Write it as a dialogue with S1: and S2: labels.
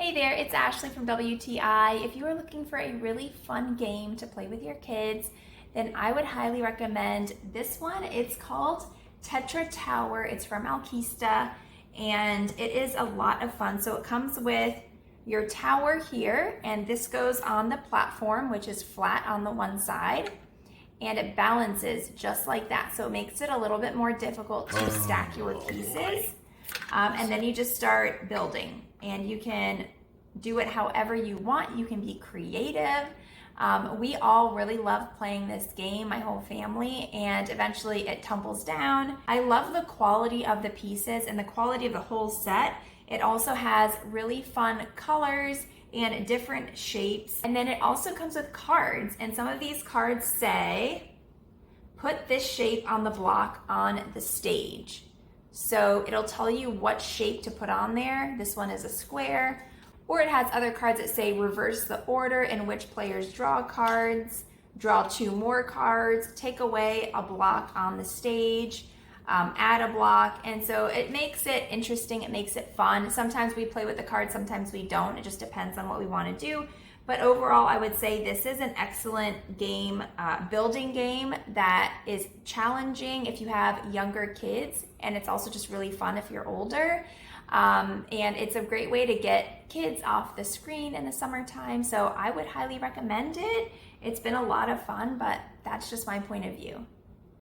S1: Hey there, it's Ashley from WTI. If you are looking for a really fun game to play with your kids, then I would highly recommend this one. It's called Tetra Tower. It's from ALKISTA, and it is a lot of fun. So it comes with your tower here, and this goes on the platform, which is flat on the one side, and it balances just like that. So it makes it a little bit more difficult to stack your pieces. And then you just start building, and you can do it however you want. You can be creative. We all really love playing this game, my whole family, and eventually it tumbles down. I love the quality of the pieces and the quality of the whole set. It also has really fun colors and different shapes. And then it also comes with cards, and some of these cards say, put this shape on the block on the stage. So it'll tell you what shape to put on there. This one is a square, or it has other cards that say reverse the order in which players draw cards, draw 2 more cards, take away a block on the stage, add a block. And so it makes it interesting, it makes it fun. Sometimes we play with the cards, sometimes we don't. It just depends on what we want to do. But overall, I would say this is an excellent game, building game that is challenging if you have younger kids, and it's also just really fun if you're older. And it's a great way to get kids off the screen in the summertime, so I would highly recommend it. It's been a lot of fun, but that's just my point of view.